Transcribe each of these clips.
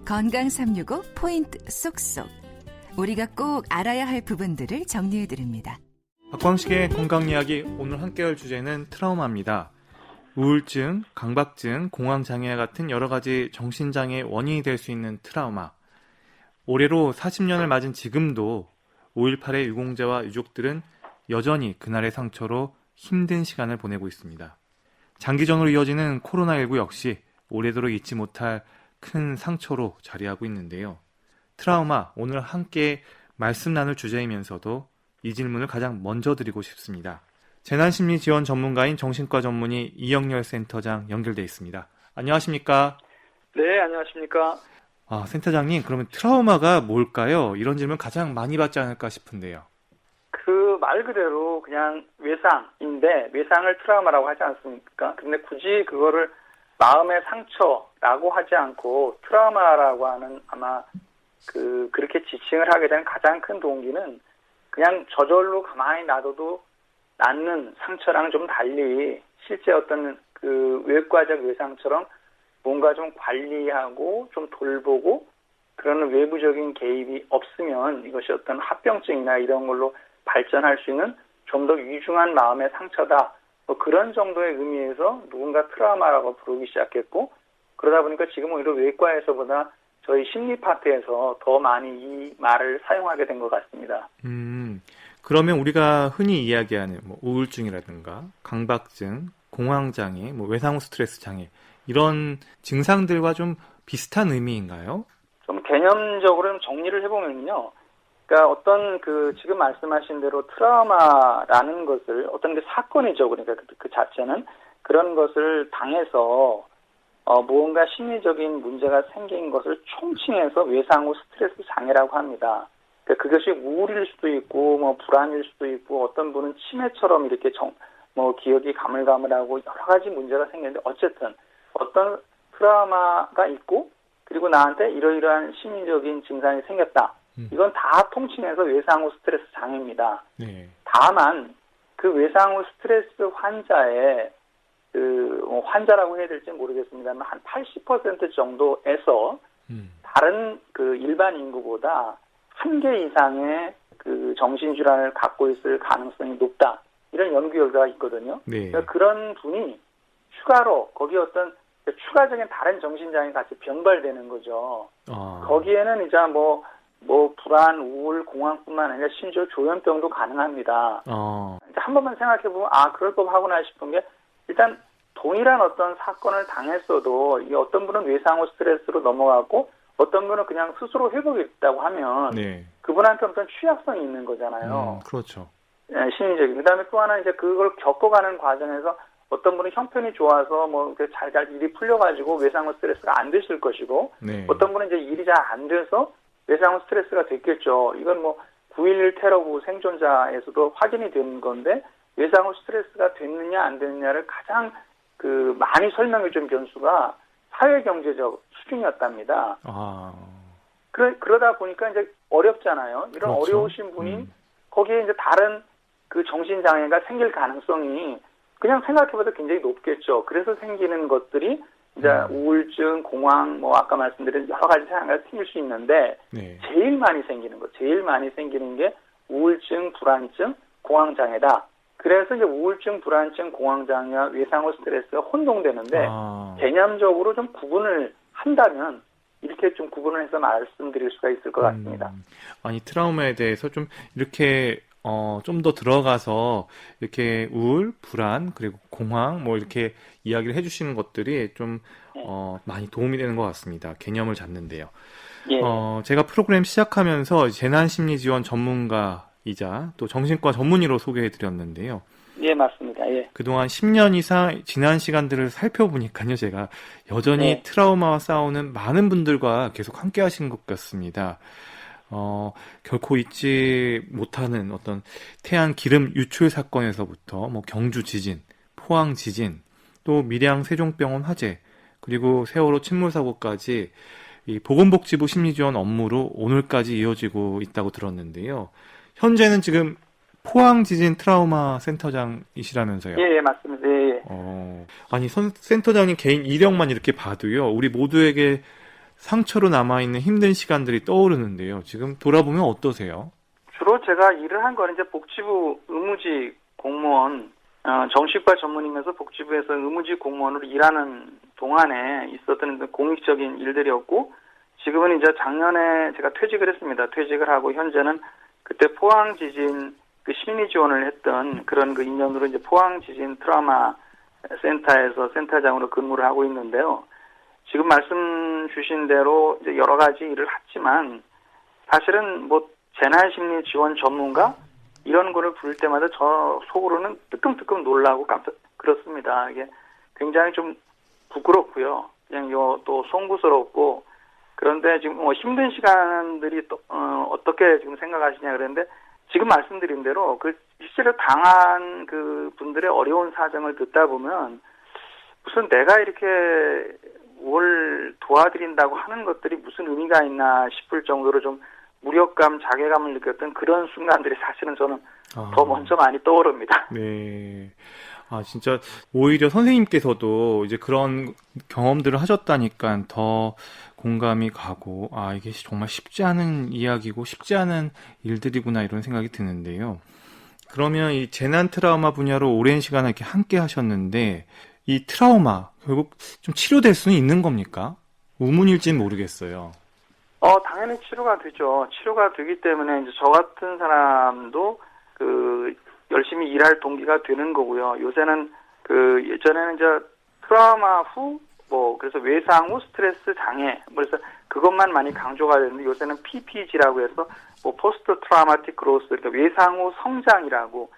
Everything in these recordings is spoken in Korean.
건강 365 포인트 쏙쏙. 우리가 꼭 알아야 할 부분들을 정리해드립니다. 박광식의 건강 이야기, 오늘 함께할 주제는 트라우마입니다. 우울증, 강박증, 공황장애 같은 여러 가지 정신장애의 원인이 될 수 있는 트라우마. 올해로 40년을 맞은 지금도 5.18의 유공자와 유족들은 여전히 그날의 상처로 힘든 시간을 보내고 있습니다. 장기전으로 이어지는 코로나19 역시 오래도록 잊지 못할 큰 상처로 자리하고 있는데요. 트라우마, 오늘 함께 말씀 나눌 주제이면서도 이 질문을 가장 먼저 드리고 싶습니다. 재난심리 지원 전문가인 정신과 전문의 이영렬 센터장 연결돼 있습니다. 안녕하십니까? 네, 안녕하십니까? 센터장님, 그러면 트라우마가 뭘까요? 이런 질문 가장 많이 받지 않을까 싶은데요. 그 말 그대로 그냥 외상인데 외상을 트라우마라고 하지 않습니까? 근데 굳이 그거를 마음의 상처라고 하지 않고 트라우마라고 하는 아마 그렇게 지칭을 하게 된 가장 큰 동기는 그냥 저절로 가만히 놔둬도 낫는 상처랑 좀 달리 실제 어떤 그 외과적 외상처럼 뭔가 좀 관리하고 좀 돌보고 그러는 외부적인 개입이 없으면 이것이 어떤 합병증이나 이런 걸로 발전할 수 있는 좀 더 위중한 마음의 상처다. 뭐 그런 정도의 의미에서 누군가 트라우마라고 부르기 시작했고, 그러다 보니까 지금은 오히려 외과에서보다 저희 심리 파트에서 더 많이 이 말을 사용하게 된 것 같습니다. 그러면 우리가 흔히 이야기하는 뭐 우울증이라든가 강박증, 공황장애, 뭐 외상후 스트레스 장애, 이런 증상들과 좀 비슷한 의미인가요? 좀 개념적으로 좀 정리를 해보면요. 그러니까 어떤 지금 말씀하신 대로 트라우마라는 것을 어떤 게 사건이죠. 그러니까 그 자체는 그런 것을 당해서 무언가 심리적인 문제가 생긴 것을 총칭해서 외상후 스트레스 장애라고 합니다. 그러니까 그것이 우울일 수도 있고 뭐 불안일 수도 있고 어떤 분은 치매처럼 이렇게 기억이 가물가물하고 여러 가지 문제가 생기는데 어쨌든 어떤 트라우마가 있고 그리고 나한테 이러이러한 심리적인 증상이 생겼다. 이건 다 통칭해서 외상후 스트레스 장애입니다. 네. 다만 그 외상후 스트레스 환자의 환자라고 해야 될지 모르겠습니다만 한 80% 정도에서 다른 일반 인구보다 한 개 이상의 정신질환을 갖고 있을 가능성이 높다. 이런 연구 결과가 있거든요. 네. 그러니까 그런 분이 추가로 거기에 어떤 추가적인 다른 정신장애 같이 병발되는 거죠. 거기에는 이제 불안, 우울, 공황뿐만 아니라 심지어 조현병도 가능합니다. 한 번만 생각해보면 그럴 법하구나 싶은 게 일단 동일한 어떤 사건을 당했어도 이 어떤 분은 외상후 스트레스로 넘어가고 어떤 분은 그냥 스스로 회복이 있다고 하면 네. 그분한테 어떤 취약성이 있는 거잖아요. 그렇죠. 네, 심리적인. 그다음에 또 하나 이제 그걸 겪어가는 과정에서 어떤 분은 형편이 좋아서 잘 일이 풀려가지고 외상후 스트레스가 안 되실 것이고 네. 어떤 분은 이제 일이 잘 안 돼서 외상후 스트레스가 됐겠죠. 이건 9.11 테러구 생존자에서도 확인이 된 건데 외상후 스트레스가 됐느냐 안 됐느냐를 가장 많이 설명해 준 변수가 사회경제적 수준이었답니다. 그러다 보니까 이제 어렵잖아요. 이런 그렇죠. 어려우신 분이 거기에 이제 다른 정신장애가 생길 가능성이 그냥 생각해봐도 굉장히 높겠죠. 그래서 생기는 것들이 이제 우울증, 공황, 아까 말씀드린 여러 가지 상황이 생길 수 있는데 네. 제일 많이 생기는 게 우울증, 불안증, 공황장애다. 그래서 이제 우울증, 불안증, 공황장애와 외상후 스트레스가 혼동되는데 개념적으로 좀 구분을 한다면 이렇게 좀 구분을 해서 말씀드릴 수가 있을 것 같습니다. 아니 트라우마에 대해서 좀 이렇게 좀 더 들어가서 이렇게 우울, 불안, 그리고 공황 이렇게 이야기를 해주시는 것들이 좀 많이 도움이 되는 것 같습니다. 개념을 잡는데요. 예. 제가 프로그램 시작하면서 재난심리지원 전문가이자 또 정신과 전문의로 소개해드렸는데요. 예, 맞습니다. 예. 그동안 10년 이상 지난 시간들을 살펴보니까요, 제가 여전히 네. 트라우마와 싸우는 많은 분들과 계속 함께 하신 것 같습니다. 결코 잊지 못하는 어떤 태안 기름 유출 사건에서부터 경주 지진, 포항 지진, 또 밀양 세종병원 화재, 그리고 세월호 침몰 사고까지 이 보건복지부 심리지원 업무로 오늘까지 이어지고 있다고 들었는데요. 현재는 지금 포항 지진 트라우마 센터장이시라면서요? 예, 맞습니다. 예. 아니, 센터장님 개인 이력만 이렇게 봐도요, 우리 모두에게 상처로 남아있는 힘든 시간들이 떠오르는데요. 지금 돌아보면 어떠세요? 주로 제가 일을 한 거는 이제 복지부 의무직 공무원, 정신과 전문이면서 복지부에서 의무직 공무원으로 일하는 동안에 있었던 공익적인 일들이었고, 지금은 이제 작년에 제가 퇴직을 했습니다. 퇴직을 하고 현재는 그때 포항 지진 그 심리 지원을 했던 그런 그 인연으로 이제 포항 지진 트라우마 센터에서 센터장으로 근무를 하고 있는데요. 지금 말씀 주신 대로 이제 여러 가지 일을 했지만 사실은 뭐 재난심리 지원 전문가 이런 거를 부를 때마다 저 속으로는 뜨끔뜨끔 놀라고 깜짝 그렇습니다. 이게 굉장히 좀 부끄럽고요. 그냥 또 송구스럽고 그런데 지금 뭐 힘든 시간들이 또 어떻게 지금 생각하시냐 그랬는데 지금 말씀드린 대로 그 실제로 당한 그 분들의 어려운 사정을 듣다 보면 무슨 내가 이렇게 뭘 도와드린다고 하는 것들이 무슨 의미가 있나 싶을 정도로 좀 무력감, 자괴감을 느꼈던 그런 순간들이 사실은 저는 더 먼저 많이 떠오릅니다. 네. 진짜 오히려 선생님께서도 이제 그런 경험들을 하셨다니까 더 공감이 가고, 이게 정말 쉽지 않은 이야기고 쉽지 않은 일들이구나 이런 생각이 드는데요. 그러면 이 재난 트라우마 분야로 오랜 시간을 이렇게 함께 하셨는데, 이 트라우마 결국 좀 치료될 수는 있는 겁니까? 우문일지는 모르겠어요. 당연히 치료가 되죠. 치료가 되기 때문에 이제 저 같은 사람도 열심히 일할 동기가 되는 거고요. 요새는 예전에는 이제 트라우마 후 그래서 외상 후 스트레스 장애 그래서 그것만 많이 강조가 되는데 요새는 PPG라고 해서 포스트 트라우마틱 그로스 그러니까 외상 후 성장이라고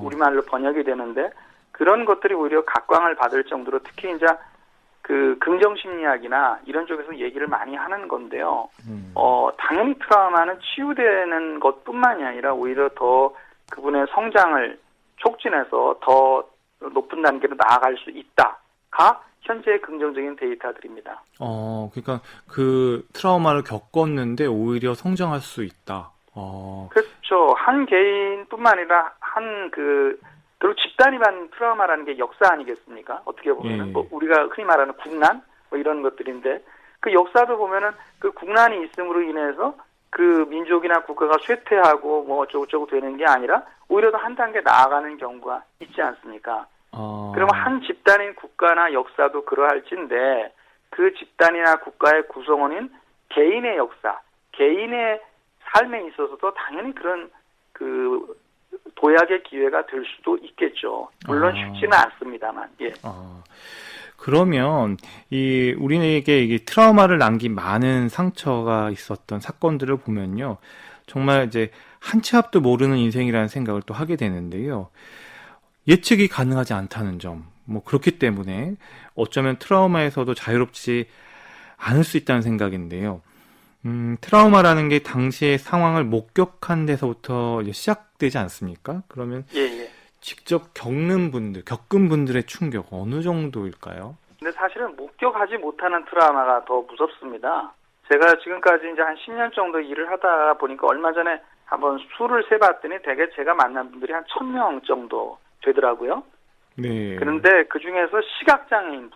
우리말로 번역이 되는데 그런 것들이 오히려 각광을 받을 정도로 특히 이제 긍정심리학이나 이런 쪽에서 얘기를 많이 하는 건데요. 당연히 트라우마는 치유되는 것뿐만이 아니라 오히려 더 그분의 성장을 촉진해서 더 높은 단계로 나아갈 수 있다가 현재의 긍정적인 데이터들입니다. 그러니까 그 트라우마를 겪었는데 오히려 성장할 수 있다. 그렇죠. 한 개인뿐만 아니라 그리고 집단이 받는 트라우마라는 게 역사 아니겠습니까? 어떻게 보면은 우리가 흔히 말하는 국난 이런 것들인데 그 역사도 보면은 그 국난이 있음으로 인해서 그 민족이나 국가가 쇠퇴하고 어쩌고저쩌고 되는 게 아니라 오히려 더 한 단계 나아가는 경우가 있지 않습니까? 그러면 한 집단인 국가나 역사도 그러할진데 그 집단이나 국가의 구성원인 개인의 역사, 개인의 삶에 있어서도 당연히 그런 도약의 기회가 될 수도 있겠죠. 물론 쉽지는 않습니다만. 예. 그러면 우리에게 이 트라우마를 남긴 많은 상처가 있었던 사건들을 보면요, 정말 이제 한 치 앞도 모르는 인생이라는 생각을 또 하게 되는데요. 예측이 가능하지 않다는 점, 그렇기 때문에 어쩌면 트라우마에서도 자유롭지 않을 수 있다는 생각인데요. 트라우마라는 게 당시의 상황을 목격한 데서부터 이제 시작되지 않습니까? 그러면 직접 겪은 분들의 충격 어느 정도일까요? 근데 사실은 목격하지 못하는 트라우마가 더 무섭습니다. 제가 지금까지 이제 한 10년 정도 일을 하다 보니까 얼마 전에 한번 수를 세봤더니 대개 제가 만난 분들이 한 1000명 정도 되더라고요. 네. 그런데 그 중에서 시각장애인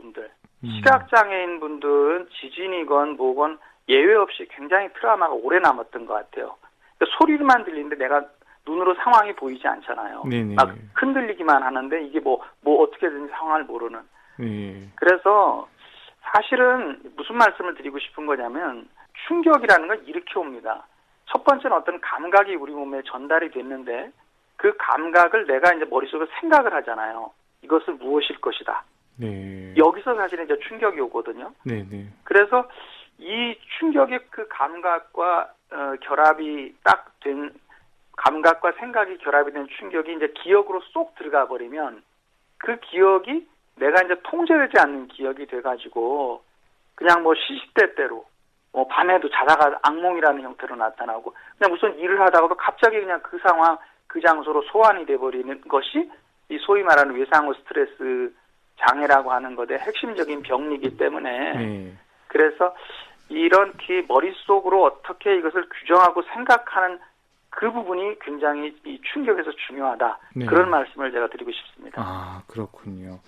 분들은 지진이건 뭐건 예외 없이 굉장히 트라우마가 오래 남았던 것 같아요. 그러니까 소리만 들리는데 내가 눈으로 상황이 보이지 않잖아요. 네네. 막 흔들리기만 하는데 이게 어떻게든지 상황을 모르는. 네. 그래서 사실은 무슨 말씀을 드리고 싶은 거냐면 충격이라는 걸 일으켜 옵니다. 첫 번째는 어떤 감각이 우리 몸에 전달이 됐는데 그 감각을 내가 이제 머릿속에 생각을 하잖아요. 이것은 무엇일 것이다. 네. 여기서 사실은 이제 충격이 오거든요. 네네. 그래서 이 충격의 그 감각과 결합이 딱 된 감각과 생각이 결합이 된 충격이 이제 기억으로 쏙 들어가 버리면 그 기억이 내가 이제 통제되지 않는 기억이 돼가지고 그냥 시시때때로 밤에도 자다가 악몽이라는 형태로 나타나고 그냥 무슨 일을 하다가도 갑자기 그냥 그 상황 그 장소로 소환이 돼버리는 것이 이 소위 말하는 외상후 스트레스 장애라고 하는 것의 핵심적인 병리이기 때문에 그래서 이런 머릿속으로 어떻게 이것을 규정하고 생각하는 그 부분이 굉장히 이 충격에서 중요하다. 네. 그런 말씀을 제가 드리고 싶습니다. 그렇군요.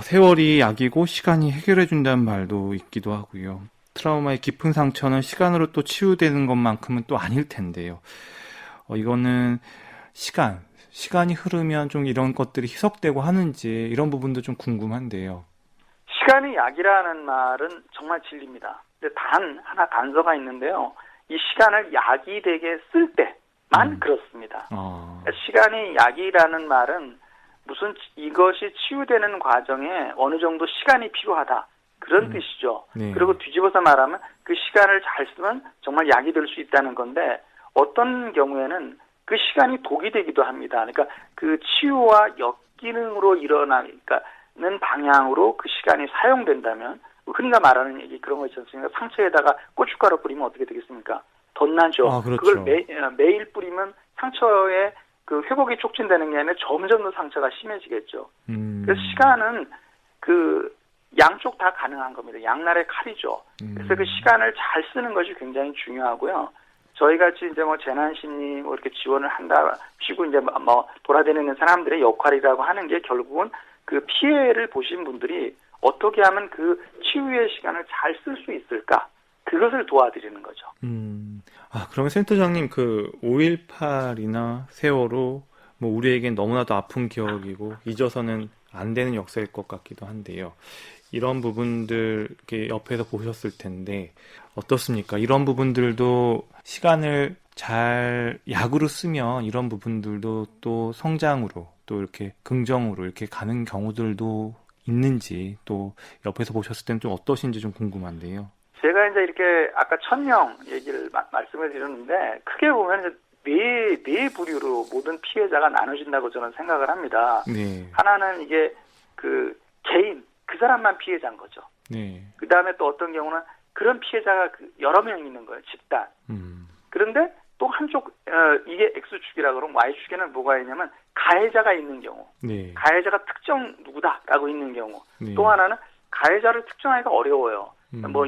세월이 약이고 시간이 해결해 준다는 말도 있기도 하고요. 트라우마의 깊은 상처는 시간으로 또 치유되는 것만큼은 또 아닐 텐데요. 이거는 시간이 흐르면 좀 이런 것들이 희석되고 하는지 이런 부분도 좀 궁금한데요. 시간이 약이라는 말은 정말 진리입니다. 근데 하나 단서가 있는데요. 이 시간을 약이 되게 쓸 때만 그렇습니다. 그러니까 시간이 약이라는 말은 이것이 치유되는 과정에 어느 정도 시간이 필요하다. 그런 뜻이죠. 네. 그리고 뒤집어서 말하면 그 시간을 잘 쓰면 정말 약이 될 수 있다는 건데 어떤 경우에는 그 시간이 독이 되기도 합니다. 그러니까 그 치유와 역기능으로 일어나는 방향으로 그 시간이 사용된다면 흔히가 말하는 얘기 그런 거 있지 않습니까? 상처에다가 고춧가루 뿌리면 어떻게 되겠습니까? 덧나죠. 그렇죠. 그걸 매일 뿌리면 상처에 그 회복이 촉진되는 게 아니라 점점 더 상처가 심해지겠죠. 그래서 시간은 그 양쪽 다 가능한 겁니다. 양날의 칼이죠. 그래서 그 시간을 잘 쓰는 것이 굉장히 중요하고요. 저희 같이 이제 재난 심리 이렇게 지원을 한다시고 이제 돌아다니는 사람들의 역할이라고 하는 게 결국은 그 피해를 보신 분들이 어떻게 하면 그 치유의 시간을 잘 쓸 수 있을까? 그것을 도와드리는 거죠. 그러면 센터장님 그 5.18이나 세월호 우리에겐 너무나도 아픈 기억이고 잊어서는 안 되는 역사일 것 같기도 한데요. 이런 부분들 이렇게 옆에서 보셨을 텐데 어떻습니까? 이런 부분들도 시간을 잘 약으로 쓰면 이런 부분들도 또 성장으로 또 이렇게 긍정으로 이렇게 가는 경우들도 있는지 또 옆에서 보셨을 때는 좀 어떠신지 좀 궁금한데요. 제가 이제 이렇게 아까 1,000명 얘기를 말씀을 드렸는데 크게 보면 이제 네 부류로 모든 피해자가 나눠진다고 저는 생각을 합니다. 네. 하나는 이게 그 개인 그 사람만 피해자인 거죠. 네. 그 다음에 또 어떤 경우는 그런 피해자가 여러 명 있는 거예요. 집단. 그런데 또 한쪽 이게 X축이라 그러면 Y축에는 뭐가 있냐면 가해자가 있는 경우. 네. 가해자가 특정 누구다라고 있는 경우. 네. 또 하나는 가해자를 특정하기가 어려워요.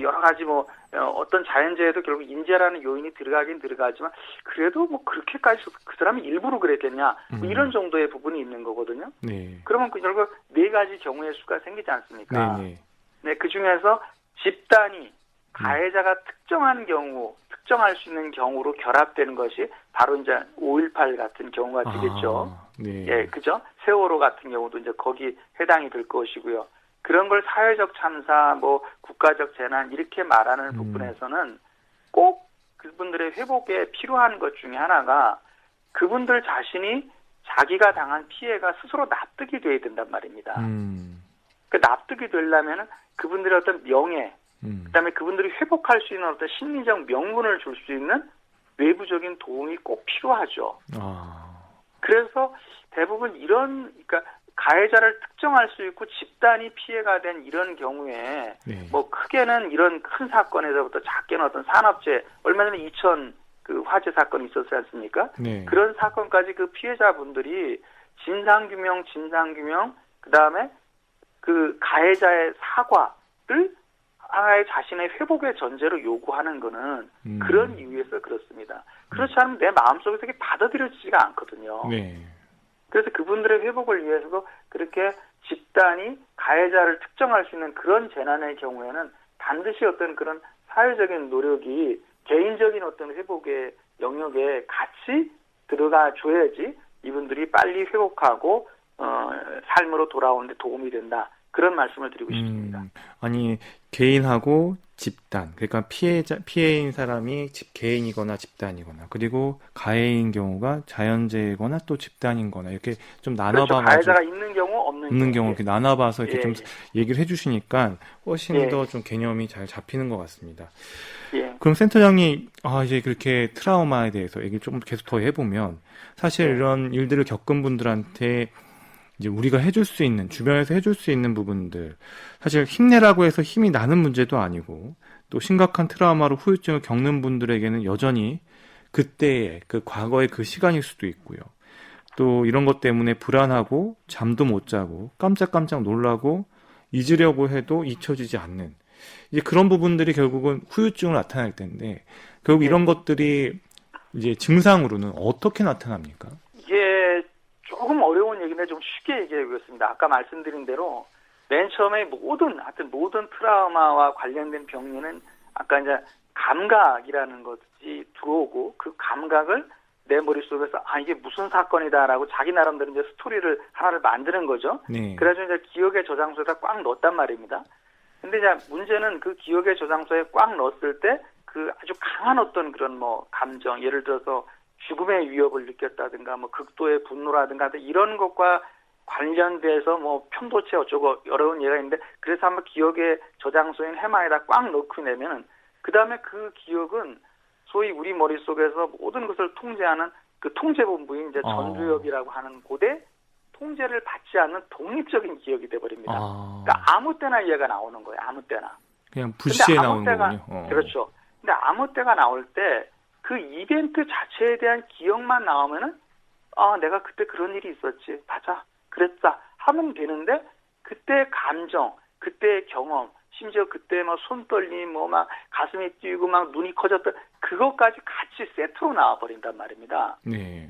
여러 가지 어떤 자연재해도 결국 인재라는 요인이 들어가긴 들어가지만 그래도 그렇게까지 그 사람이 일부러 그랬겠냐 이런 정도의 부분이 있는 거거든요. 네. 그러면 결국 네 가지 경우의 수가 생기지 않습니까? 네. 네, 그 중에서 집단이 가해자가 특정한 경우, 특정할 수 있는 경우로 결합되는 것이 바로 이제 5.18 같은 경우가 되겠죠. 네. 예, 그죠? 세월호 같은 경우도 이제 거기 해당이 될 것이고요. 그런 걸 사회적 참사, 국가적 재난 이렇게 말하는 부분에서는 꼭 그분들의 회복에 필요한 것 중에 하나가 그분들 자신이 자기가 당한 피해가 스스로 납득이 돼야 된단 말입니다. 그 납득이 되려면은 그분들의 어떤 명예, 그다음에 그분들이 회복할 수 있는 어떤 심리적 명분을 줄 수 있는 외부적인 도움이 꼭 필요하죠. 그래서 대부분 그러니까 가해자를 특정할 수 있고 집단이 피해가 된 이런 경우에 네. 크게는 이런 큰 사건에서부터 작게는 어떤 산업재해 얼마 전에 이천 그 화재 사건이 있었지 않습니까? 네. 그런 사건까지 그 피해자분들이 진상규명 그다음에 그 가해자의 사과를 하나의 자신의 회복의 전제로 요구하는 거는 그런 이유에서 그렇습니다. 그렇지 않으면 내 마음속에서 이게 받아들여지지가 않거든요. 네. 그래서 그분들의 회복을 위해서도 그렇게 집단이 가해자를 특정할 수 있는 그런 재난의 경우에는 반드시 어떤 그런 사회적인 노력이 개인적인 어떤 회복의 영역에 같이 들어가 줘야지 이분들이 빨리 회복하고 삶으로 돌아오는 데 도움이 된다. 그런 말씀을 드리고 싶습니다. 아니 개인하고 집단, 그러니까 피해인 사람이 개인이거나 집단이거나 그리고 가해인 경우가 자연재해거나 또 집단인거나 이렇게 좀 나눠봐가지고 그렇죠. 가해자가 있는 경우 없는 경우 이렇게 나눠봐서 이렇게 좀 얘기를 해주시니까 훨씬 더 좀 개념이 잘 잡히는 것 같습니다. 그럼 센터장님 이제 그렇게 트라우마에 대해서 얘기를 좀 계속 더 해보면 사실 이런 일들을 겪은 분들한테 이제 우리가 해줄 수 있는, 주변에서 해줄 수 있는 부분들, 사실 힘내라고 해서 힘이 나는 문제도 아니고, 또 심각한 트라우마로 후유증을 겪는 분들에게는 여전히 그때의, 그 과거의 그 시간일 수도 있고요. 또 이런 것 때문에 불안하고, 잠도 못 자고, 깜짝깜짝 놀라고, 잊으려고 해도 잊혀지지 않는, 이제 그런 부분들이 결국은 후유증을 나타낼 텐데, 결국 이런 것들이 이제 증상으로는 어떻게 나타납니까? 이게 조금 어려운 얘기인데 좀 쉽게 얘기해 보겠습니다. 아까 말씀드린 대로 맨 처음에 모든 트라우마와 관련된 병리는 아까 이제 감각이라는 것이 들어오고 그 감각을 내 머릿속에서 이게 무슨 사건이다라고 자기 나름대로 이제 스토리를 하나를 만드는 거죠. 네. 그래서 이제 기억의 저장소에다 꽉 넣었단 말입니다. 근데 이제 문제는 그 기억의 저장소에 꽉 넣었을 때 그 아주 강한 어떤 그런 뭐 감정, 예를 들어서 죽음의 위협을 느꼈다든가 뭐 극도의 분노라든가 이런 것과 관련돼서 뭐 편도체 어쩌고 어려운 예가 있는데 그래서 한번 기억의 저장소인 해마에다 꽉 넣고 내면은 그 다음에 그 기억은 소위 우리 머릿속에서 모든 것을 통제하는 그 통제본부인 이제 전두엽이라고 하는 곳에 통제를 받지 않는 독립적인 기억이 돼버립니다. 그러니까 아무 때나 얘가 나오는 거예요. 아무 때나. 그냥 불시에 나오는 거군요. 그렇죠. 근데 아무 때가 나올 때 그 이벤트 자체에 대한 기억만 나오면은 내가 그때 그런 일이 있었지. 맞아. 그랬다. 하면 되는데 그때 감정, 그때의 경험, 심지어 그때 막 손 떨림, 뭐 막 가슴이 뛰고 막 눈이 커졌던 그것까지 같이 세트로 나와버린단 말입니다. 네.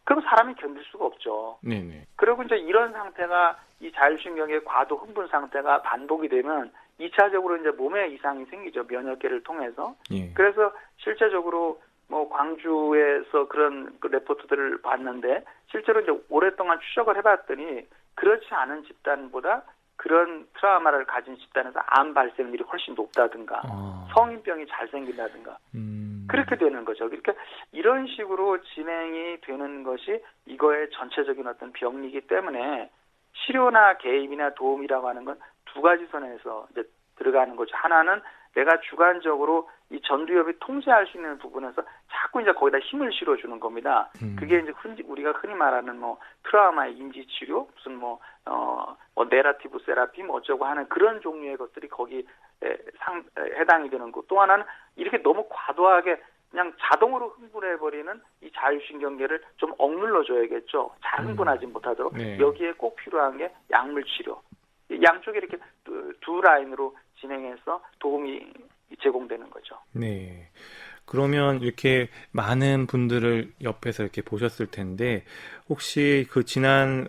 그럼 사람이 견딜 수가 없죠. 네네. 그리고 이제 이런 상태가 이 자율신경의 과도 흥분 상태가 반복이 되면 2차적으로 이제 몸에 이상이 생기죠. 면역계를 통해서. 예. 그래서 실제적으로 뭐 광주에서 그런 그 레포트들을 봤는데 실제로 이제 오랫동안 추적을 해봤더니 그렇지 않은 집단보다 그런 트라우마를 가진 집단에서 암 발생률이 훨씬 높다든가 성인병이 잘 생긴다든가 그렇게 되는 거죠. 그러니까 이런 식으로 진행이 되는 것이 이거의 전체적인 어떤 병리이기 때문에 치료나 개입이나 도움이라고 하는 건 두 가지 선에서 이제 들어가는 거죠. 하나는 내가 주관적으로 이 전두엽이 통제할 수 있는 부분에서 자꾸 이제 거기다 힘을 실어주는 겁니다. 그게 이제 우리가 흔히 말하는 뭐 트라우마의 인지 치료, 무슨 뭐 내러티브 세라피 뭐 어쩌고 하는 그런 종류의 것들이 거기에 해당이 되는 거. 또 하나는 이렇게 너무 과도하게 그냥 자동으로 흥분해버리는 이 자율신경계를 좀 억눌러 줘야겠죠. 잘 흥분하지 못하도록. 네. 여기에 꼭 필요한 게 약물 치료. 양쪽에 이렇게 두 라인으로 진행해서 도움이 제공되는 거죠. 네. 그러면 이렇게 많은 분들을 옆에서 이렇게 보셨을 텐데 혹시 그 지난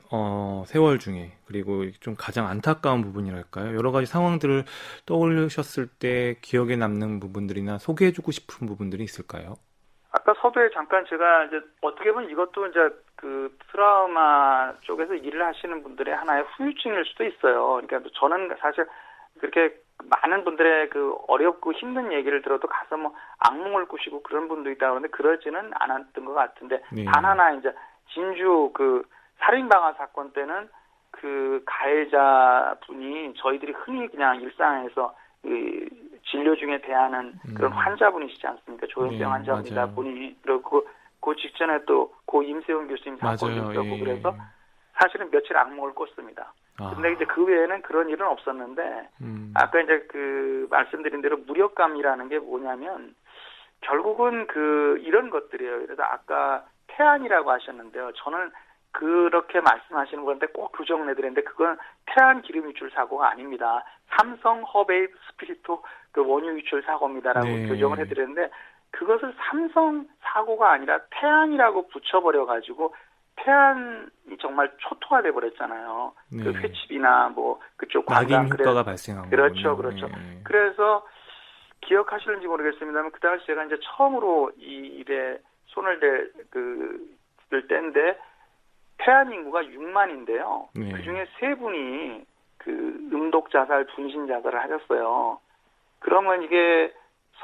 세월 중에 그리고 좀 가장 안타까운 부분이랄까요? 여러 가지 상황들을 떠올리셨을 때 기억에 남는 부분들이나 소개해주고 싶은 부분들이 있을까요? 아까 서두에 잠깐 제가 이제 어떻게 보면 이것도 이제 그 트라우마 쪽에서 일을 하시는 분들의 하나의 후유증일 수도 있어요. 그러니까 저는 사실 그렇게 많은 분들의 그 어렵고 힘든 얘기를 들어도 가서 뭐 악몽을 꾸시고 그런 분도 있다고 하는데 그러지는 않았던 것 같은데 네. 단 하나 이제 진주 그 살인방화 사건 때는 그 가해자 분이 저희들이 흔히 그냥 일상에서 그 진료 중에 대하는 그런 환자분이시지 않습니까? 조현병 네, 환자분이다 맞아요. 보니 그리고 그 직전에 또 고 임세훈 교수님 사건도 맞아요. 있었고 예. 그래서 사실은 며칠 악몽을 꿨습니다. 근데 이제 그 외에는 그런 일은 없었는데 아까 이제 그 말씀드린 대로 무력감이라는 게 뭐냐면 결국은 그 이런 것들이에요. 그래서 아까 태안이라고 하셨는데요. 저는 그렇게 말씀하시는 건데 꼭 교정을 해드리는데 그건 태안 기름 유출 사고가 아닙니다. 삼성 허베이 스피리토 그 원유 유출 사고입니다라고 네. 교정을 해드리는데 그것을 삼성 사고가 아니라 태안이라고 붙여버려가지고 태안이 정말 초토화 돼버렸잖아요. 네. 그 횟집이나 뭐 그쪽 낙인 관광 효과가 발생한 그렇죠, 거군요. 그렇죠. 네. 그래서 기억하실는지 모르겠습니다만 그 당시 제가 이제 처음으로 이 일에 손을 댈 때인데 태안 인구가 6만인데요. 네. 그 중에 3분이 그 음독 자살, 분신 자살을 하셨어요. 그러면 이게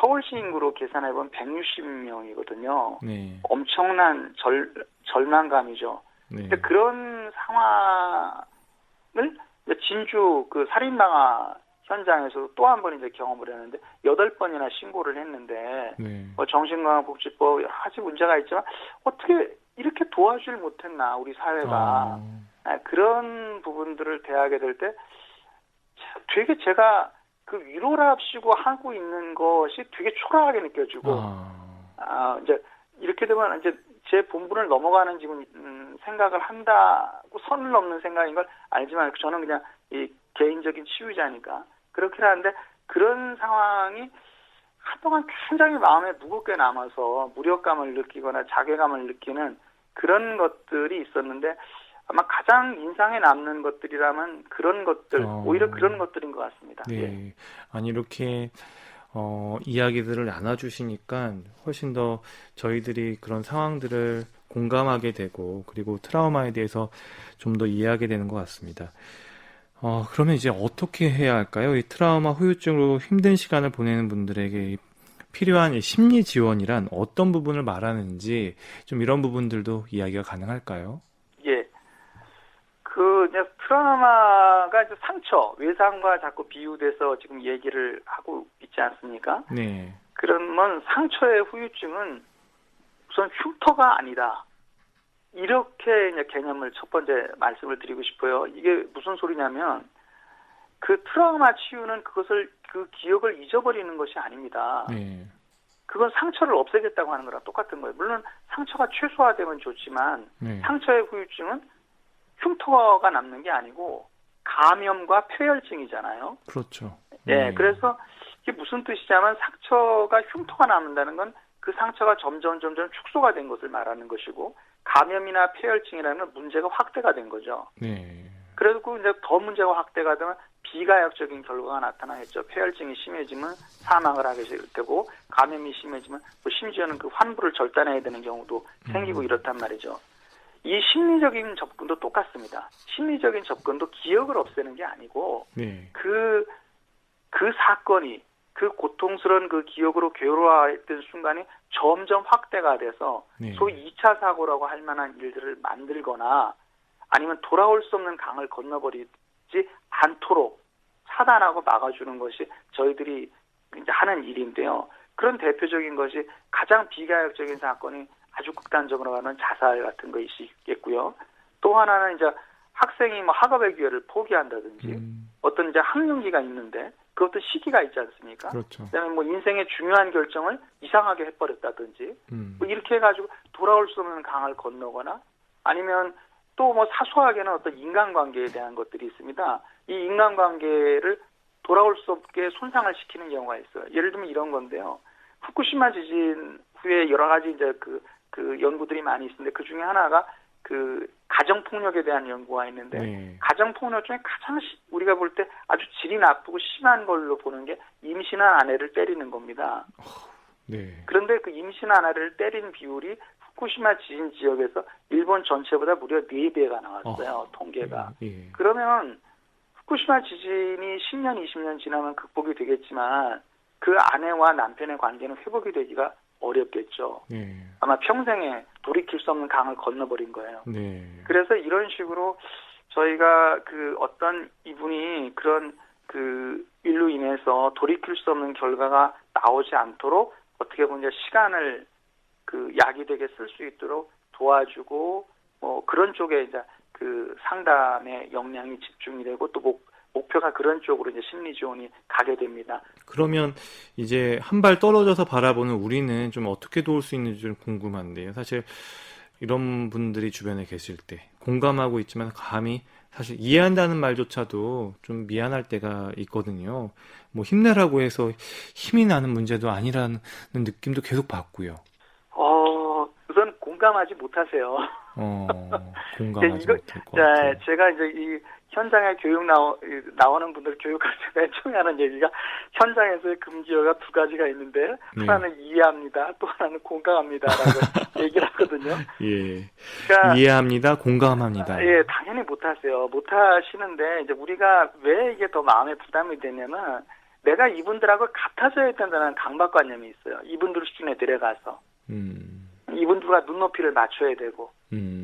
서울시 인구로 계산해보면 160명이거든요. 네. 엄청난 절망감이죠. 네. 근데 그런 상황을 진주 그 살인방화 현장에서 또 한 번 이제 경험을 했는데 8번이나 신고를 했는데 네. 뭐 정신건강복지법 여러 가지 문제가 있지만 어떻게 이렇게 도와주질 못했나 우리 사회가 그런 부분들을 대하게 될 때 되게 제가 그 위로랍시고 하고 있는 것이 되게 초라하게 느껴지고 이제 이렇게 되면 이제 제 본분을 넘어가는 지금 생각을 한다고 선을 넘는 생각인 걸 알지만 저는 그냥 이 개인적인 치유자니까 그렇긴 한데 그런 상황이 한동안 굉장히 마음에 무겁게 남아서 무력감을 느끼거나 자괴감을 느끼는 그런 것들이 있었는데 아마 가장 인상에 남는 것들이라면 그런 것들 오히려 그런 것들인 것 같습니다. 네. 예. 아니 이렇게 이야기들을 나눠주시니까 훨씬 더 저희들이 그런 상황들을 공감하게 되고 그리고 트라우마에 대해서 좀 더 이해하게 되는 것 같습니다. 그러면 이제 어떻게 해야 할까요? 이 트라우마 후유증으로 힘든 시간을 보내는 분들에게 필요한 이 심리 지원이란 어떤 부분을 말하는지 좀 이런 부분들도 이야기가 가능할까요? 예. 이제 트라우마가 이제 상처, 외상과 자꾸 비유돼서 지금 얘기를 하고 있지 않습니까? 네. 그러면 상처의 후유증은 우선 흉터가 아니다. 이렇게 이제 개념을 첫 번째 말씀을 드리고 싶어요. 이게 무슨 소리냐면 그 트라우마 치유는 그 기억을 잊어버리는 것이 아닙니다. 네. 그건 상처를 없애겠다고 하는 거랑 똑같은 거예요. 물론 상처가 최소화되면 좋지만 네. 상처의 후유증은 흉터가 남는 게 아니고 감염과 폐혈증이잖아요. 그렇죠. 예, 그래서 이게 무슨 뜻이냐면 상처가 흉터가 남는다는 건 그 상처가 점점 축소가 된 것을 말하는 것이고 감염이나 폐혈증이라는 문제가 확대가 된 거죠. 네. 그리고 이제 더 문제가 확대가 되면 비가역적인 결과가 나타나겠죠. 폐혈증이 심해지면 사망을 하게 되고 감염이 심해지면 또 심지어는 그 환부를 절단해야 되는 경우도 생기고 이렇단 말이죠. 이 심리적인 접근도 똑같습니다. 심리적인 접근도 기억을 없애는 게 아니고 네. 그 사건이 그 고통스러운 그 기억으로 괴로워했던 순간이 점점 확대가 돼서 네. 소위 2차 사고라고 할 만한 일들을 만들거나 아니면 돌아올 수 없는 강을 건너버리지 않도록 차단하고 막아주는 것이 저희들이 이제 하는 일인데요. 그런 대표적인 것이 가장 비가역적인 사건이 아주 극단적으로 가는 자살 같은 것이 있겠고요. 또 하나는 이제 학생이 뭐 학업의 기회를 포기한다든지 어떤 이제 학령기가 있는데 그것도 시기가 있지 않습니까? 그렇죠. 그다음에 뭐 인생의 중요한 결정을 이상하게 해버렸다든지 뭐 이렇게 해가지고 돌아올 수 없는 강을 건너거나 아니면 또 뭐 사소하게는 어떤 인간관계에 대한 것들이 있습니다. 이 인간관계를 돌아올 수 없게 손상을 시키는 경우가 있어요. 예를 들면 이런 건데요. 후쿠시마 지진 후에 여러 가지 이제 그 연구들이 많이 있는데 그 중에 하나가 그 가정폭력에 대한 연구가 있는데 네. 가정폭력 중에 가장 우리가 볼 때 아주 질이 나쁘고 심한 걸로 보는 게 임신한 아내를 때리는 겁니다. 네. 그런데 그 임신한 아내를 때린 비율이 후쿠시마 지진 지역에서 일본 전체보다 무려 4배가 나왔어요. 통계가. 예. 그러면 후쿠시마 지진이 10년, 20년 지나면 극복이 되겠지만 그 아내와 남편의 관계는 회복이 되기가 어렵겠죠. 네. 아마 평생에 돌이킬 수 없는 강을 건너버린 거예요. 네. 그래서 이런 식으로 저희가 그 어떤 이분이 그런 그 일로 인해서 돌이킬 수 없는 결과가 나오지 않도록 어떻게 보면 시간을 그 약이 되게 쓸 수 있도록 도와주고 뭐 그런 쪽에 이제 그 상담의 역량이 집중이 되고 또 목표가 그런 쪽으로 이제 심리 지원이 가게 됩니다. 그러면 이제 한 발 떨어져서 바라보는 우리는 좀 어떻게 도울 수 있는지 좀 궁금한데요. 사실 이런 분들이 주변에 계실 때 공감하고 있지만 감히 사실 이해한다는 말조차도 좀 미안할 때가 있거든요. 뭐 힘내라고 해서 힘이 나는 문제도 아니라는 느낌도 계속 받고요. 우선 공감하지 못하세요. 공감하지 못할 것 같아요. 제가 이제 이 현장에 교육 나오는 분들 교육할 때 맨 처음에 하는 얘기가 현장에서의 금기어가 2가지가 있는데 하나는 이해합니다. 또 하나는 공감합니다라고 얘기를 하거든요. 예. 그러니까, 이해합니다. 공감합니다. 예, 당연히 못하세요. 못하시는데 이제 우리가 왜 이게 더 마음에 부담이 되냐면 내가 이분들하고 같아져야 된다는 강박관념이 있어요. 이분들 수준에 내려가서. 이분들과 눈높이를 맞춰야 되고,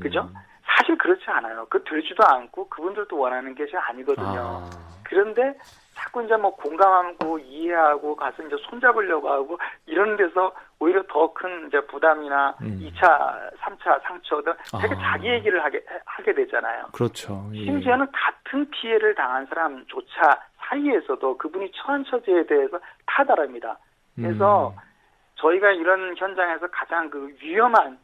그죠? 사실 그렇지 않아요. 되지도 않고 그분들도 원하는 것이 아니거든요. 그런데 자꾸 이제 뭐 공감하고 이해하고 가서 이제 손잡으려고 하고 이런 데서 오히려 더 큰 이제 부담이나 2차, 3차 상처들 되게 자기 얘기를 하게 되잖아요. 그렇죠. 예. 심지어는 같은 피해를 당한 사람조차 사이에서도 그분이 처한 처지에 대해서 다 다릅니다. 그래서 저희가 이런 현장에서 가장 그 위험한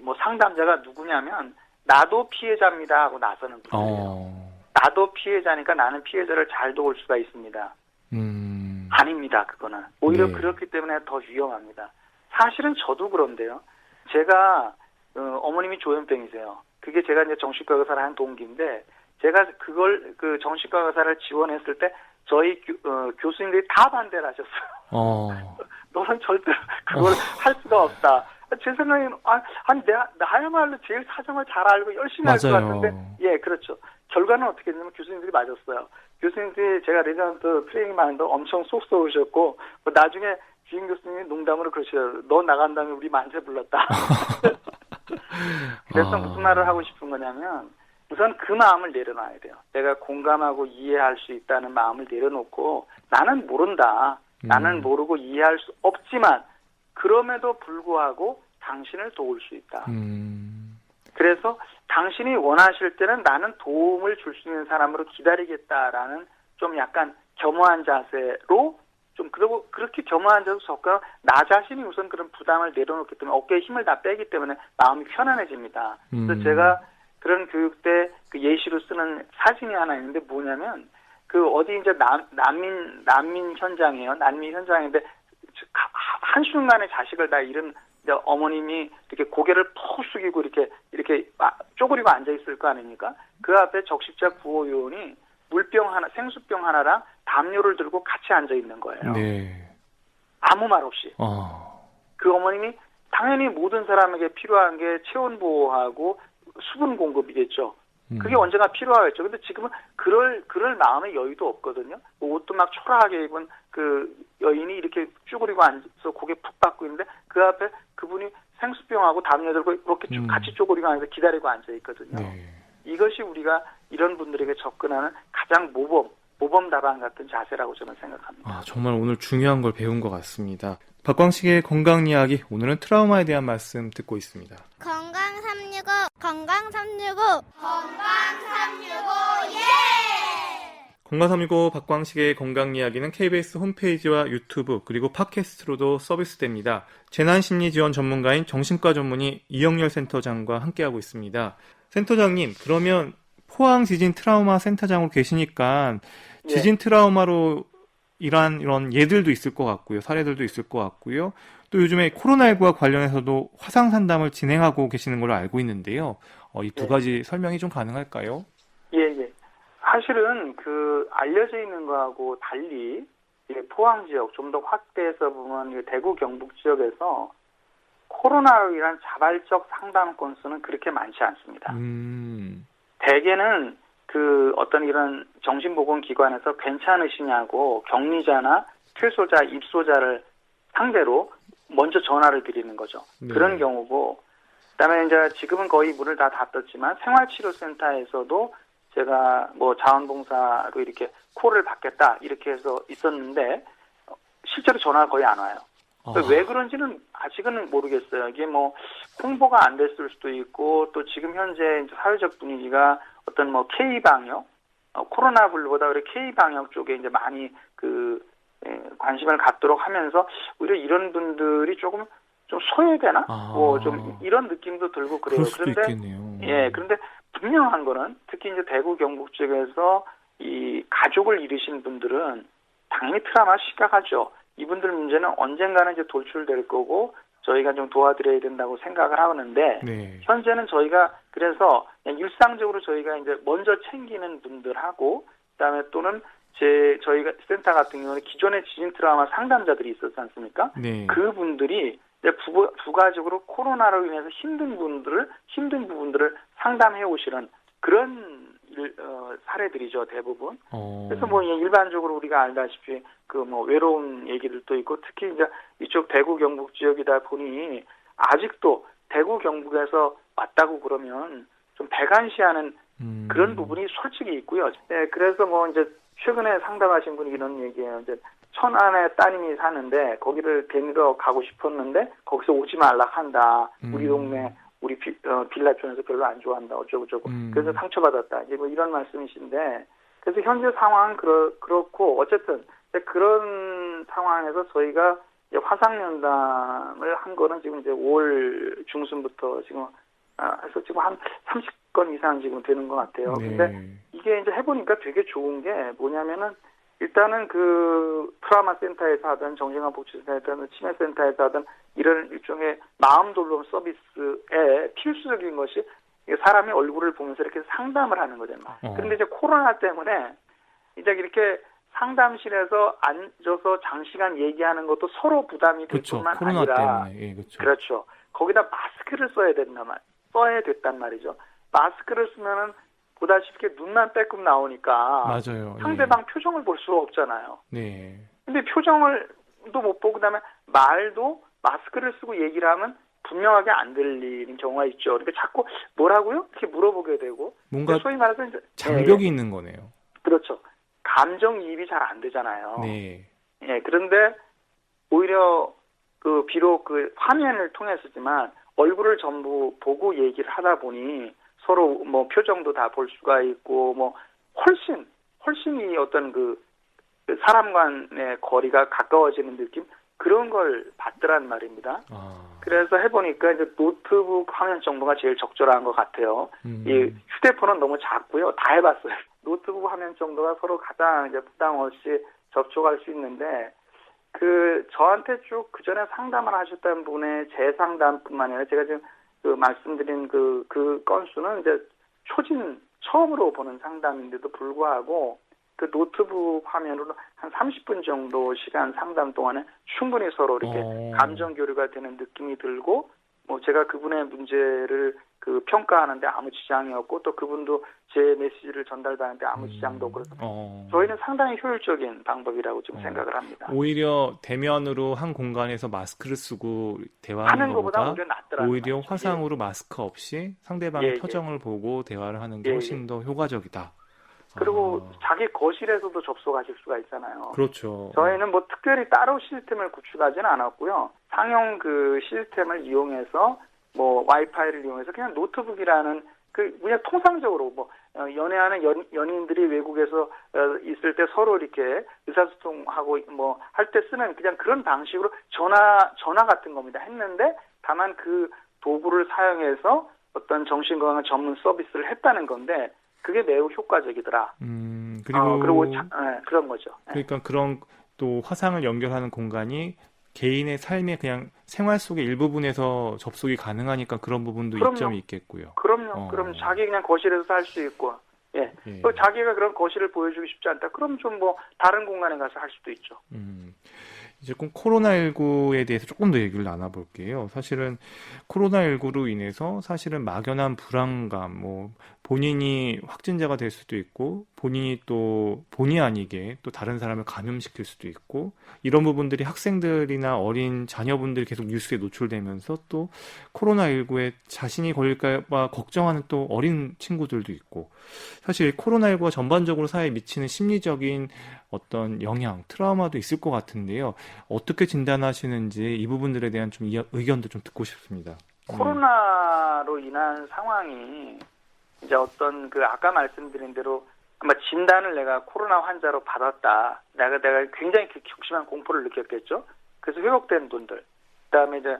뭐 상담자가 누구냐면 나도 피해자입니다 하고 나서는 분들이에요. 나도 피해자니까 나는 피해자를 잘 도울 수가 있습니다. 아닙니다. 그거는 오히려 네. 그렇기 때문에 더 위험합니다. 사실은 저도 그런데요. 제가 어머님이 조현병이세요. 그게 제가 이제 정신과 의사를 한 동기인데 제가 그걸 그 정신과 의사를 지원했을 때 저희 교수님들이 다 반대를 하셨어요. 너는 절대 그걸 할 수가 없다. 제 생각에는 아니 나야말로 제일 사정을 잘 알고 열심히 할 것 같은데 예 그렇죠. 결과는 어떻게 됐냐면 교수님들이 맞았어요. 교수님들이 제가 레지던트 트레이닝 하는데 엄청 쏙 쏘으셨고 나중에 지인 교수님이 농담으로 그러셔요. 너 나간 다음에 우리 만세 불렀다. 그래서 무슨 말을 하고 싶은 거냐면 우선 그 마음을 내려놔야 돼요. 내가 공감하고 이해할 수 있다는 마음을 내려놓고 나는 모른다. 나는 모르고 이해할 수 없지만 그럼에도 불구하고 당신을 도울 수 있다. 그래서 당신이 원하실 때는 나는 도움을 줄 수 있는 사람으로 기다리겠다라는 좀 약간 겸허한 자세로 좀 그렇게 겸허한 자세로 접근 나 자신이 우선 그런 부담을 내려놓기 때문에 어깨에 힘을 다 빼기 때문에 마음이 편안해집니다. 그래서 제가 그런 교육 때 그 예시로 쓰는 사진이 하나 있는데 뭐냐면 그 어디 이제 난민 현장이에요. 난민 현장인데 한순간에 자식을 다 잃은 어머님이 이렇게 고개를 푹 숙이고 이렇게 쪼그리고 앉아 있을 거 아닙니까? 그 앞에 적십자 구호요원이 물병 하나, 생수병 하나랑 담요를 들고 같이 앉아 있는 거예요. 네. 아무 말 없이. 그 어머님이 당연히 모든 사람에게 필요한 게 체온 보호하고 수분 공급이겠죠. 그게 언제나 필요하겠죠. 근데 지금은 그럴 마음의 여유도 없거든요. 옷도 막 초라하게 입은 그 여인이 이렇게 쭈그리고 앉아서 고개 푹 받고 있는데 그 앞에 그분이 생수병하고 담요 들고 이렇게 같이 쪼그리고 앉아서 기다리고 앉아 있거든요. 네. 이것이 우리가 이런 분들에게 접근하는 가장 모범 답안 같은 자세라고 저는 생각합니다. 정말 오늘 중요한 걸 배운 것 같습니다. 박광식의 건강 이야기, 오늘은 트라우마에 대한 말씀 듣고 있습니다. 건강 365, 건강 365, 건강 365, 예! 건강 365 박광식의 건강 이야기는 KBS 홈페이지와 유튜브 그리고 팟캐스트로도 서비스됩니다. 재난심리지원 전문가인 정신과 전문의 이영렬 센터장과 함께하고 있습니다. 센터장님, 그러면 포항 지진 트라우마 센터장으로 계시니까 지진 트라우마로 이런 예들도 있을 것 같고요. 사례들도 있을 것 같고요. 또 요즘에 코로나19와 관련해서도 화상 상담을 진행하고 계시는 걸로 알고 있는데요. 이 두 가지 설명이 좀 가능할까요? 예. 사실은 알려져 있는 거하고 달리 포항 지역 좀 더 확대해서 보면 대구 경북 지역에서 코로나로 인한 자발적 상담 건수는 그렇게 많지 않습니다. 대개는 어떤 이런 정신보건기관에서 괜찮으시냐고 격리자나 퇴소자, 입소자를 상대로 먼저 전화를 드리는 거죠. 네. 그런 경우고, 그다음에 이제 지금은 거의 문을 다 닫았지만 생활치료센터에서도 제가 자원봉사로 이렇게 콜을 받겠다 이렇게 해서 있었는데 실제로 전화가 거의 안 와요. 왜 그런지는 아직은 모르겠어요. 이게 홍보가 안 됐을 수도 있고 또 지금 현재 이제 사회적 분위기가 어떤 K-방역, 코로나 블루보다 우리 K-방역 쪽에 이제 많이 관심을 갖도록 하면서 오히려 이런 분들이 조금 좀 소외되나? 좀 이런 느낌도 들고 그래요. 그런데 있겠네요. 그런데 분명한 거는 특히 이제 대구 경북 쪽에서 이 가족을 잃으신 분들은 당연히 트라우마 심각하죠. 이분들 문제는 언젠가는 이제 돌출될 거고 저희가 좀 도와드려야 된다고 생각을 하는데 현재는 저희가 그래서 그냥 일상적으로 저희가 이제 먼저 챙기는 분들하고 그다음에 또는 저희가 센터 같은 경우는 기존의 지진 트라우마 상담자들이 있었지 않습니까? 그분들이 이제 부가적으로 코로나로 인해서 힘든 부분들을 상담해 오시는 그런 사례들이죠, 대부분. 그래서 일반적으로 우리가 알다시피 외로운 얘기들도 있고 특히 이제 이쪽 대구 경북 지역이다 보니 아직도 대구 경북에서 왔다고 그러면 좀 배관시하는 그런 부분이 솔직히 있고요. 네, 그래서 이제 최근에 상담하신 분이 이런 얘기예요. 이제 천안에 따님이 사는데 거기를 데리러 가고 싶었는데 거기서 오지 말라 한다. 우리 동네 우리 빌라 쪽에서 별로 안 좋아한다. 어쩌고저쩌고. 그래서 상처받았다. 이제 이런 말씀이신데 그래서 현재 상황은 그렇고 어쨌든 그런 상황에서 저희가 이제 화상면담을 한 거는 지금 이제 5월 중순부터 지금 해서 지금 한 30건 이상 지금 되는 것 같아요. 근데 이게 이제 해보니까 되게 좋은 게 뭐냐면은 일단은 트라우마 센터에서 하든 정신건강복지센터에서 하든 치매센터에서 하든 이런 일종의 마음 돌봄 서비스에 필수적인 것이 사람이 얼굴을 보면서 이렇게 상담을 하는 거잖아요. 그런데 이제 코로나 때문에 이제 이렇게 상담실에서 앉아서 장시간 얘기하는 것도 서로 부담이 될 그렇죠. 뿐만 코로나 아니라 때문에. 예, 그렇죠. 그렇죠. 거기다 마스크를 써야 됐단 말이죠. 마스크를 쓰면은 보다시피 눈만 빼끔 나오니까 맞아요. 상대방 표정을 볼 수가 없잖아요. 네. 근데 표정을 또 못 보고 그다음에 말도 마스크를 쓰고 얘기를 하면 분명하게 안 들리는 경우가 있죠. 그러니까 자꾸 뭐라고요? 이렇게 물어보게 되고 뭔가 소위 말해서 이제 장벽이 있는 거네요. 그렇죠. 감정이입이 잘 안 되잖아요. 네. 예, 그런데 오히려 비록 화면을 통해서지만 얼굴을 전부 보고 얘기를 하다 보니 서로 뭐 표정도 다 볼 수가 있고 뭐 훨씬 이 어떤 사람 간의 거리가 가까워지는 느낌 그런 걸 받더란 말입니다. 그래서 해보니까 이제 노트북 화면 정도가 제일 적절한 것 같아요. 이 휴대폰은 너무 작고요. 다 해봤어요. 노트북 화면 정도가 서로 가장 이제 부담 없이 접촉할 수 있는데 저한테 쭉 그전에 상담을 하셨던 분의 재상담뿐만 아니라 제가 지금 말씀드린 그 건수는 이제 처음으로 보는 상담인데도 불구하고 그 노트북 화면으로 한 30분 정도 시간 상담 동안에 충분히 서로 이렇게 감정 교류가 되는 느낌이 들고 뭐 제가 그분의 문제를 평가하는데 아무 지장이 없고 또 그분도 제 메시지를 전달하는데 아무 지장도 없고 그래서 저희는 상당히 효율적인 방법이라고 좀 생각을 합니다. 오히려 대면으로 한 공간에서 마스크를 쓰고 대화하는 것보다 오히려 화상으로 마스크 없이 상대방의 표정을 보고 대화를 하는 게 훨씬 더 효과적이다. 그리고 자기 거실에서도 접속하실 수가 있잖아요. 그렇죠. 저희는 뭐 특별히 따로 시스템을 구축하지는 않았고요. 상용 시스템을 이용해서 뭐 와이파이를 이용해서 그냥 노트북이라는 그냥 통상적으로 뭐 연애하는 연인들이 외국에서 있을 때 서로 이렇게 의사소통하고 뭐 할 때 쓰는 그냥 그런 방식으로 전화 같은 겁니다. 했는데 다만 그 도구를 사용해서 어떤 정신건강 전문 서비스를 했다는 건데 그게 매우 효과적이더라. 그리고 그런 거죠. 그러니까 그런 또 화상을 연결하는 공간이 개인의 삶의 그냥 생활 속의 일부분에서 접속이 가능하니까 그런 부분도 이점이 있겠고요. 그럼요. 그럼 자기 그냥 거실에서 할 수 있고, 또 자기가 그런 거실을 보여주기 쉽지 않다. 그럼 좀 뭐 다른 공간에 가서 할 수도 있죠. 이제 코로나19에 대해서 조금 더 얘기를 나눠볼게요. 사실은 코로나19로 인해서 사실은 막연한 불안감, 뭐 본인이 확진자가 될 수도 있고 본인이 또 본의 아니게 또 다른 사람을 감염시킬 수도 있고 이런 부분들이 학생들이나 어린 자녀분들이 계속 뉴스에 노출되면서 또 코로나19에 자신이 걸릴까 봐 걱정하는 또 어린 친구들도 있고 사실 코로나19가 전반적으로 사회에 미치는 심리적인 어떤 영향, 트라우마도 있을 것 같은데요. 어떻게 진단하시는지 이 부분들에 대한 좀 의견도 좀 듣고 싶습니다. 코로나로 인한 상황이 이제 어떤 아까 말씀드린 대로 아마 진단을 내가 코로나 환자로 받았다. 내가 굉장히 극심한 공포를 느꼈겠죠. 그래서 회복된 분들, 그다음에 이제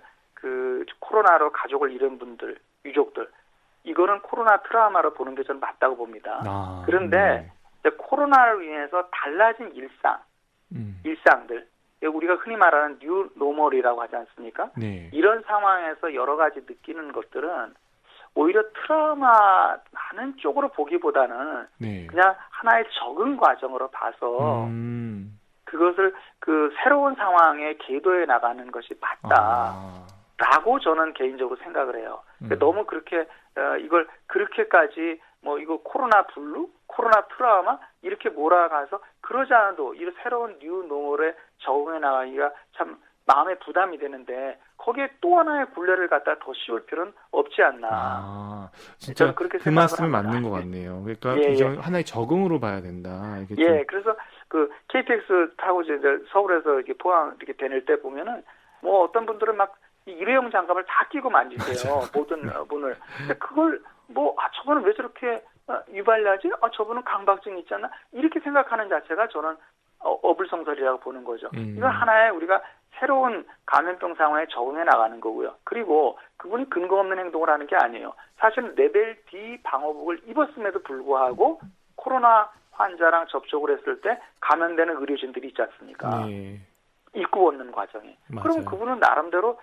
코로나로 가족을 잃은 분들, 유족들, 이거는 코로나 트라우마로 보는 게 저는 맞다고 봅니다. 그런데 이제 코로나로 인해서 달라진 일상들, 우리가 흔히 말하는 뉴 노멀이라고 하지 않습니까? 네. 이런 상황에서 여러 가지 느끼는 것들은 오히려 트라우마하는 쪽으로 보기보다는 그냥 하나의 적응 과정으로 봐서 그것을 새로운 상황에 계도해 나가는 것이 맞다라고 저는 개인적으로 생각을 해요. 너무 그렇게 이걸 그렇게까지 뭐 이거 코로나 블루, 코로나 트라우마 이렇게 몰아가서 그러지 않아도 이 새로운 뉴 노멀에 적응해 나가기가 참 마음에 부담이 되는데 거기에 또 하나의 굴레를 갖다 더 씌울 필요는 없지 않나. 진짜 저는 그렇게 그 말씀이 맞는 것 같네요. 그러니까 하나의 적응으로 봐야 된다. 그래서 KTX 타고 이제 서울에서 이렇게 포항 이렇게 다닐 때 보면은 뭐 어떤 분들은 막 일회용 장갑을 다 끼고 만지세요. 모든 분을. 근데 그걸 저분은 왜 저렇게 유발나지? 저분은 강박증이 있지 않나? 이렇게 생각하는 자체가 저는 어불성설이라고 보는 거죠. 이건 하나의 우리가 새로운 감염병 상황에 적응해 나가는 거고요. 그리고 그분이 근거 없는 행동을 하는 게 아니에요. 사실 레벨 D 방호복을 입었음에도 불구하고 코로나 환자랑 접촉을 했을 때 감염되는 의료진들이 있지 않습니까? 입고 얻는 과정에. 그럼 그분은 나름대로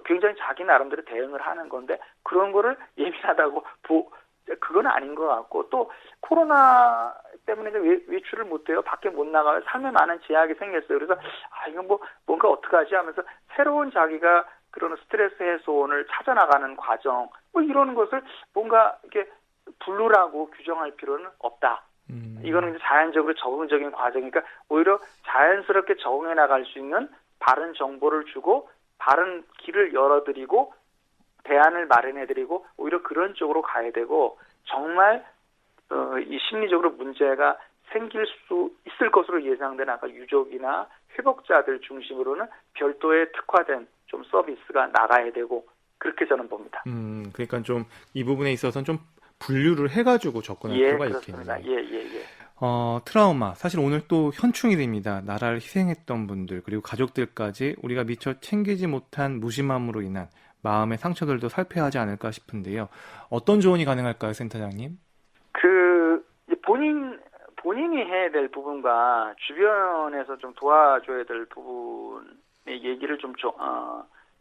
굉장히 자기 나름대로 대응을 하는 건데 그런 거를 예민하다고 그건 아닌 것 같고 또 코로나 때문에 외출을 못해요. 밖에 못 나가요. 삶에 많은 제약이 생겼어요. 그래서 이건 뭔가 어떡하지 하면서 새로운 자기가 그런 스트레스 해소원을 찾아나가는 과정 이런 것을 뭔가 이렇게 분류라고 규정할 필요는 없다. 이거는 이제 자연적으로 적응적인 과정이니까 오히려 자연스럽게 적응해 나갈 수 있는 바른 정보를 주고 바른 길을 열어드리고 대안을 마련해드리고 오히려 그런 쪽으로 가야 되고 정말 이 심리적으로 문제가 생길 수 있을 것으로 예상되는 아까 유족이나 회복자들 중심으로는 별도의 특화된 좀 서비스가 나가야 되고 그렇게 저는 봅니다. 그러니까 좀 이 부분에 있어서는 좀 분류를 해가지고 접근할 필요가 그렇습니다. 있겠네요. 트라우마. 사실 오늘 또 현충이 됩니다. 나라를 희생했던 분들 그리고 가족들까지 우리가 미처 챙기지 못한 무심함으로 인한 마음의 상처들도 살펴야 하지 않을까 싶은데요. 어떤 조언이 가능할까요, 센터장님? 본인이 해야 될 부분과 주변에서 좀 도와줘야 될 부분의 얘기를 좀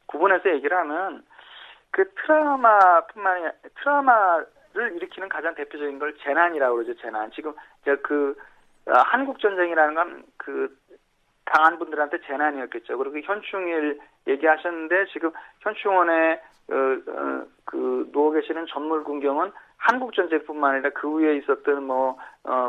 구분해서 얘기를 하면 그 트라우마를 일으키는 가장 대표적인 걸 재난이라고 그러죠. 재난. 지금 한국 전쟁이라는 건 당한 분들한테 재난이었겠죠. 그리고 현충일 얘기하셨는데 지금 현충원에 누워 계시는 전물군경은 한국 전쟁뿐만 아니라 그 후에 있었던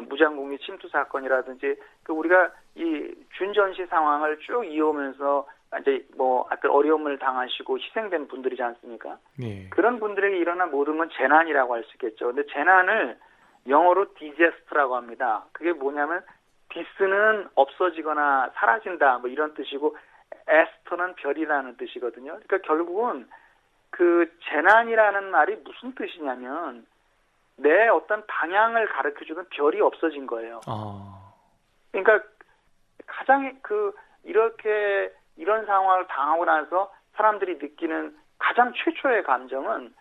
무장공비 침투 사건이라든지 우리가 이 준전시 상황을 쭉 이어오면서 이제 어떤 어려움을 당하시고 희생된 분들이지 않습니까? 네. 그런 분들에게 일어난 모든 건 재난이라고 할 수 있겠죠. 근데 재난을 영어로 디제스트라고 합니다. 그게 뭐냐면 디스는 없어지거나 사라진다 이런 뜻이고 에스터는 별이라는 뜻이거든요. 그러니까 결국은 그 재난이라는 말이 무슨 뜻이냐면 내 어떤 방향을 가르쳐주는 별이 없어진 거예요. 그러니까 가장 이렇게 이런 상황을 당하고 나서 사람들이 느끼는 가장 최초의 감정은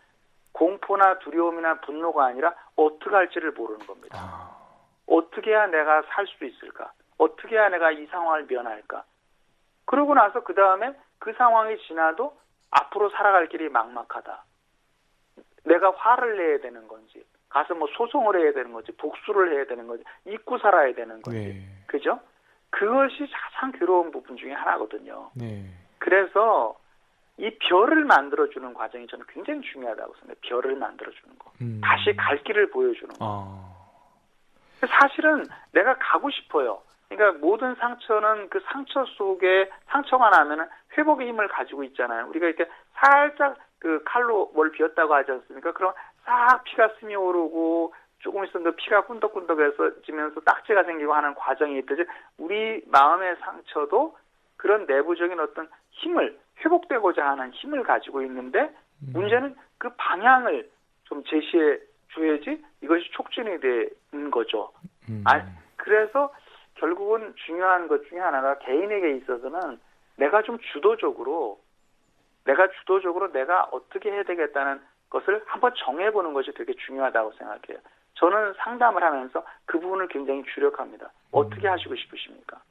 공포나 두려움이나 분노가 아니라 어떻게 할지를 모르는 겁니다. 어떻게 해야 내가 살 수 있을까? 어떻게 해야 내가 이 상황을 면할까? 그러고 나서 그 다음에 그 상황이 지나도 앞으로 살아갈 길이 막막하다. 내가 화를 내야 되는 건지, 가서 소송을 해야 되는 건지, 복수를 해야 되는 건지, 잊고 살아야 되는 건지, 네. 그죠? 그것이 가장 괴로운 부분 중에 하나거든요. 네. 그래서 이 별을 만들어주는 과정이 저는 굉장히 중요하다고 생각해요. 별을 만들어주는 거. 다시 갈 길을 보여주는 거. 사실은 내가 가고 싶어요. 그러니까 모든 상처는 그 상처 속에 상처가 나면은 회복의 힘을 가지고 있잖아요. 우리가 이렇게 살짝 칼로 뭘 비었다고 하지 않습니까? 그럼 싹 피가 스며오르고 조금 있었는데 피가 꾼덕꾼덕해지면서 딱지가 생기고 하는 과정이 있듯이 우리 마음의 상처도 그런 내부적인 어떤 힘을 회복되고자 하는 힘을 가지고 있는데 문제는 그 방향을 좀 제시해 줘야지 이것이 촉진이 되는 거죠. 그래서 결국은 중요한 것 중에 하나가 개인에게 있어서는 내가 주도적으로 내가 어떻게 해야 되겠다는 것을 한번 정해보는 것이 되게 중요하다고 생각해요. 저는 상담을 하면서 그 부분을 굉장히 주력합니다. 어떻게 하시고 싶으십니까?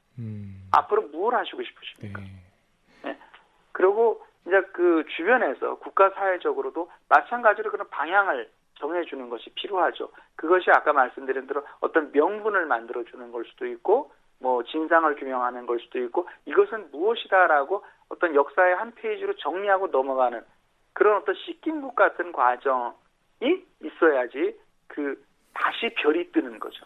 앞으로 뭘 하시고 싶으십니까? 네. 그리고 이제 그 주변에서 국가 사회적으로도 마찬가지로 그런 방향을 정해주는 것이 필요하죠. 그것이 아까 말씀드린 대로 어떤 명분을 만들어주는 걸 수도 있고, 진상을 규명하는 걸 수도 있고, 이것은 무엇이다라고 어떤 역사의 한 페이지로 정리하고 넘어가는 그런 어떤 씻김국 같은 과정이 있어야지 다시 별이 뜨는 거죠.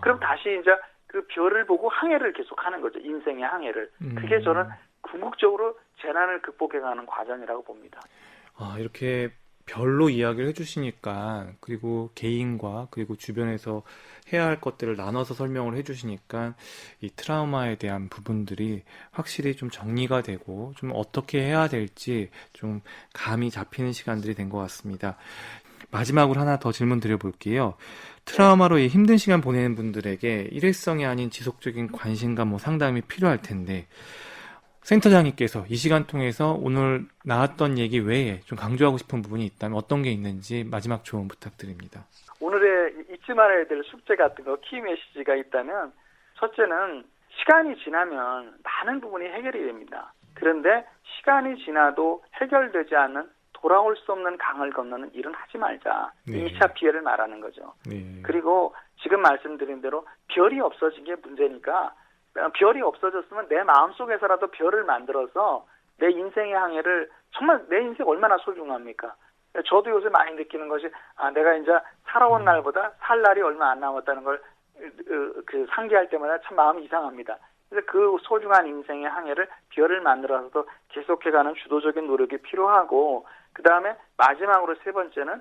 그럼 다시 이제 그 별을 보고 항해를 계속하는 거죠. 인생의 항해를. 그게 저는 궁극적으로 재난을 극복해가는 과정이라고 봅니다. 이렇게 별로 이야기를 해주시니까 그리고 개인과 그리고 주변에서 해야 할 것들을 나눠서 설명을 해주시니까 이 트라우마에 대한 부분들이 확실히 좀 정리가 되고 좀 어떻게 해야 될지 좀 감이 잡히는 시간들이 된 것 같습니다. 마지막으로 하나 더 질문 드려볼게요. 트라우마로 이 힘든 시간 보내는 분들에게 일회성이 아닌 지속적인 관심과 상담이 필요할 텐데 센터장님께서 이 시간 통해서 오늘 나왔던 얘기 외에 좀 강조하고 싶은 부분이 있다면 어떤 게 있는지 마지막 조언 부탁드립니다. 오늘의 잊지 말아야 될 숙제 같은 거 키 메시지가 있다면 첫째는 시간이 지나면 많은 부분이 해결이 됩니다. 그런데 시간이 지나도 해결되지 않는 돌아올 수 없는 강을 건너는 일은 하지 말자. 네. 2차 피해를 말하는 거죠. 네. 그리고 지금 말씀드린 대로 별이 없어진 게 문제니까 별이 없어졌으면 내 마음속에서라도 별을 만들어서 내 인생의 항해를 정말 내 인생 얼마나 소중합니까? 저도 요새 많이 느끼는 것이 내가 이제 살아온 날보다 살 날이 얼마 안 남았다는 걸 상기할 때마다 참 마음이 이상합니다. 그래서 그 소중한 인생의 항해를 별을 만들어서도 계속해가는 주도적인 노력이 필요하고 그 다음에 마지막으로 세 번째는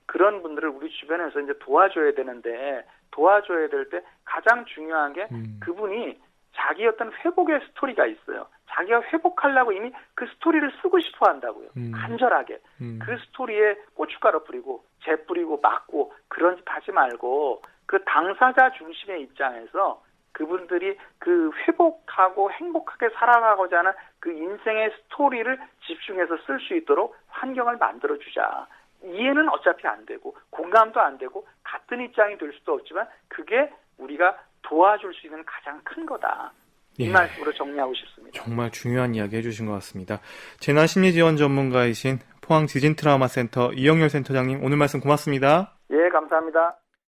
그런 분들을 우리 주변에서 이제 도와줘야 되는데 도와줘야 될 때 가장 중요한 게 그분이 자기 어떤 회복의 스토리가 있어요. 자기가 회복하려고 이미 그 스토리를 쓰고 싶어 한다고요. 간절하게. 그 스토리에 고춧가루 뿌리고 재 뿌리고 막고 그런 짓 하지 말고 그 당사자 중심의 입장에서 그분들이 그 회복하고 행복하게 살아가고자 하는 그 인생의 스토리를 집중해서 쓸 수 있도록 환경을 만들어주자. 이해는 어차피 안 되고 공감도 안 되고 같은 입장이 될 수도 없지만 그게 우리가 도와줄 수 있는 가장 큰 거다. 이 말씀으로 정리하고 싶습니다. 정말 중요한 이야기 해주신 것 같습니다. 재난심리지원 전문가이신 포항지진트라우마센터 이영렬 센터장님 오늘 말씀 고맙습니다. 예, 감사합니다.